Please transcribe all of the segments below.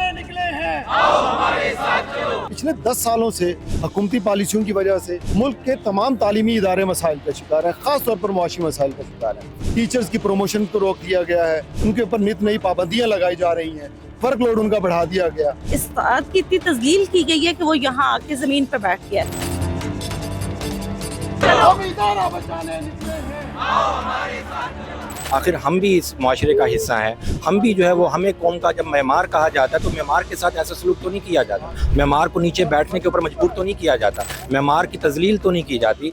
बचाने निकले हैं, आओ हमारे साथ चलो। पिछले 10 सालों से हुकूमती पॉलिसियों की वजह से मुल्क के तमाम तालीमी इदारे मसाइल का शिकार हैं, खास तौर पर मुआशी मसाइल का शिकार हैं। टीचर्स की प्रमोशन को रोक दिया गया है, उनके ऊपर नित नई पाबंदियां लगाई जा रही हैं, वर्क लोड उनका बढ़ा दिया गया। उस्ताद की इतनी तजलील की गई है कि वो यहाँ आके जमीन पर बैठ गया। हम इदारा बचाने निकले हैं, आओ हमारे साथ चलो। आखिर हम भी इस माशरे का हिस्सा हैं। हम भी जो है वो हमें कौम का जब मेमार कहा जाता है तो मेमार के साथ ऐसा सलूक तो नहीं किया जाता, मेमार को नीचे बैठने के ऊपर मजबूर तो नहीं किया जाता, मेमार की तजलील तो नहीं की जाती।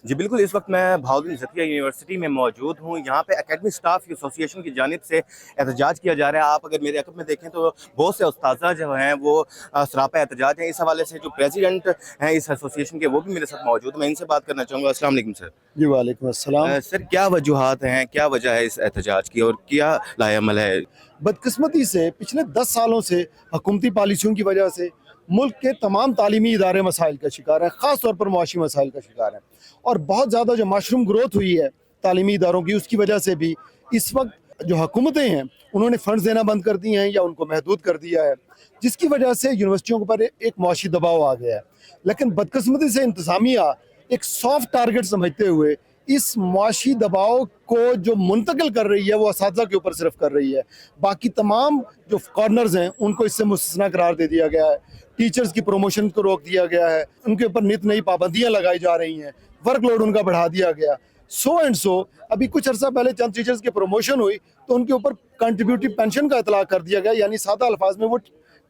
जी बिल्कुल, इस वक्त मैं भावलपुर ज़किया यूनिवर्सिटी में मौजूद हूँ। यहाँ पे एकेडमिक स्टाफ एसोसिएशन की जानिब से एहतजाज किया जा रहा है। आप अगर मेरे अकब में देखें तो बहुत से उस्ताज़ा जो हैं वो सरापा एहतजाज हैं। इस हवाले से जो प्रेसिडेंट हैं इस एसोसिएशन के वो भी मेरे साथ मौजूद हैं। मैं इनसे बात करना चाहूँगा। अस्सलाम वालेकुम सर। जी वालेकुम अस्सलाम। सर, क्या वजूहात हैं, क्या वजह है इस एहतजाज की और क्या लाएअमल है? बदकिस्मती से पिछले 10 सालों से हुकूमती पॉलिसियों की वजह से मुल्क के तमाम तालीमी इदारे मसाइल का शिकार हैं, ख़ास तौर पर मुआशी मसाइल का शिकार हैं। और बहुत ज़्यादा जो मशरूम ग्रोथ हुई है तालीमी इदारों की, उसकी वजह से भी इस वक्त जो हुकूमतें हैं उन्होंने फ़ंड्स देना बंद कर दिए हैं या उनको महदूद कर दिया है, जिसकी वजह से यूनिवर्सिटियों के ऊपर एक मुआशी दबाव आ गया है। लेकिन बदकिस्मती से इंतज़ामिया एक सॉफ्ट टारगेट समझते हुए इस मुआशी दबाव को जो मुंतकिल कर रही है वो असातिज़ा के ऊपर सिर्फ कर रही है। बाकी तमाम जो कॉर्नर्स हैं उनको इससे मुस्तस्ना करार दे दिया गया है। टीचर्स की प्रमोशन को रोक दिया गया है, उनके ऊपर नित नई पाबंदियां लगाई जा रही हैं, वर्क लोड उनका बढ़ा दिया गया। अभी कुछ अर्सा पहले चंद टीचर्स की प्रमोशन हुई तो उनके ऊपर कंट्रीब्यूटिव पेंशन का इतलाक कर दिया गया, यानी सादा अल्फाज में वो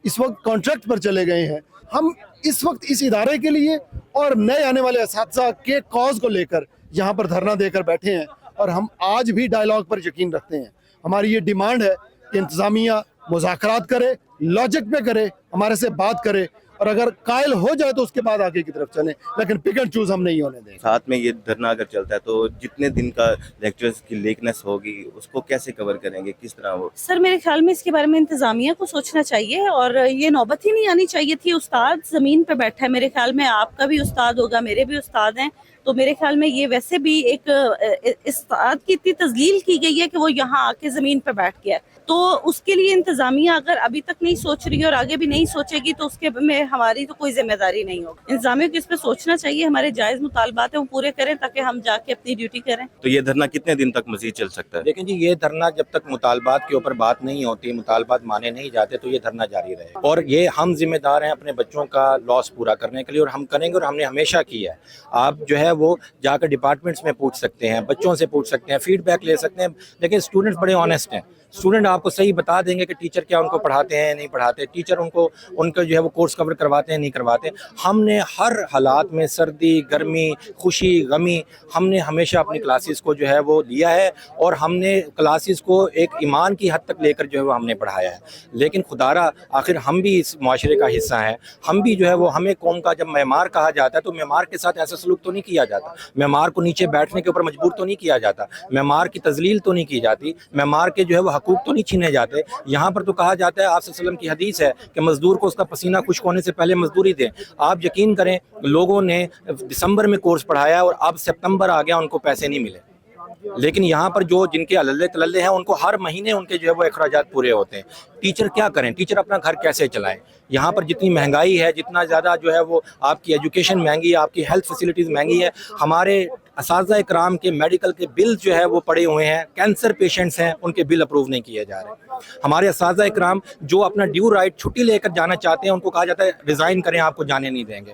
इस वक्त कॉन्ट्रैक्ट पर चले गए हैं। हम इस वक्त इस इदारे के लिए और नए आने वाले असातिज़ा के कॉज को लेकर यहाँ पर धरना देकर बैठे हैं और हम आज भी डायलॉग पर यकीन रखते हैं। हमारी ये डिमांड है कि इंतज़ामिया मुज़ाकरात करे, लॉजिक पे करे, हमारे से बात करे और अगर कायल हो जाए तो उसके बाद आगे की तरफ चलें, लेकिन पिक एंड चूज हम नहीं होने देंगे। साथ में ये धरना अगर चलता है तो जितने दिन का लेक्चर्स की लेकनेस होगी उसको कैसे कवर करेंगे, किस तरह वो? सर मेरे ख्याल में इसके बारे में इंतजामिया को सोचना चाहिए और ये नौबत ही नहीं आनी चाहिए थी। उस्ताद जमीन पे बैठा है, मेरे ख्याल में आपका भी उस्ताद होगा, मेरे भी उस्ताद हैं, तो मेरे ख्याल में ये वैसे भी एक उस्ताद की इतनी तजलील की गई है कि वो यहाँ आके जमीन पे बैठ गया। तो उसके लिए इंतजामिया अगर अभी तक नहीं सोच रही और आगे भी नहीं सोचेगी तो उसके में हमारी तो कोई जिम्मेदारी नहीं होगी। इंतजामिया को इस पर सोचना चाहिए, हमारे जायज़ मुतालबात हैं वो पूरे करें ताकि हम जाके अपनी ड्यूटी करें। तो ये धरना कितने दिन तक मजीद चल सकता है? लेकिन जी ये धरना जब तक मुतालबात के ऊपर बात नहीं होती, मुतालबात माने नहीं जाते तो ये धरना जारी रहे और ये हम जिम्मेदार हैं अपने बच्चों का लॉस पूरा करने के लिए और हम करेंगे और हमने हमेशा किया है। आप जो है वो जाकर डिपार्टमेंट्स में पूछ सकते हैं, बच्चों से पूछ सकते हैं, फीडबैक ले सकते हैं, लेकिन स्टूडेंट्स बड़े ऑनेस्ट हैं। स्टूडेंट आपको सही बता देंगे कि टीचर क्या उनको पढ़ाते हैं नहीं पढ़ाते, टीचर उनका जो है वो कोर्स कवर करवाते हैं नहीं करवाते। हमने हर हालात में सर्दी गर्मी खुशी गमी हमने हमेशा अपनी क्लासेस को जो है वो दिया है और हमने क्लासेस को एक ईमान की हद तक लेकर जो है वो हमने पढ़ाया है। लेकिन खुदारा आखिर हम भी इस माशरे का हिस्सा हैं। हम भी जो है वो हमें कौम का जब मेमार कहा जाता है तो मेमार के साथ ऐसा सलूक तो नहीं किया जाता, मेमार को नीचे बैठने के ऊपर मजबूर तो नहीं किया जाता, मेमार की तजलील तो नहीं की जाती, मेमार के जो है वो हकूक तो नहीं छीने जाते। यहाँ पर तो कहा जाता है, आप सल्लल्लाहु अलैहि वसल्लम की हदीस है कि मजदूर को उसका पसीना खुश्क होने से पहले मजदूरी दें। आप यकीन करें लोगों ने दिसंबर में कोर्स पढ़ाया और अब सितंबर आ गया उनको पैसे नहीं मिले। लेकिन यहाँ पर जो जिनके अल्ले तल्ले हैं उनको हर महीने उनके जो है वो अखराजात पूरे होते हैं। टीचर क्या करें, टीचर अपना घर कैसे चलाएं? यहाँ पर जितनी महंगाई है, जितना ज़्यादा जो है वो आपकी एजुकेशन महंगी है, आपकी हेल्थ फैसिलिटीज़ महंगी है, हमारे असातिज़ा इकराम के मेडिकल के बिल जो है वो पड़े हुए हैं, कैंसर पेशेंट्स हैं उनके बिल अप्रूव नहीं किए जा रहे। हमारे असातिज़ा इकराम जो अपना ड्यू राइट छुट्टी लेकर जाना चाहते हैं उनको कहा जाता है रिज़ाइन करें, आपको जाने नहीं देंगे।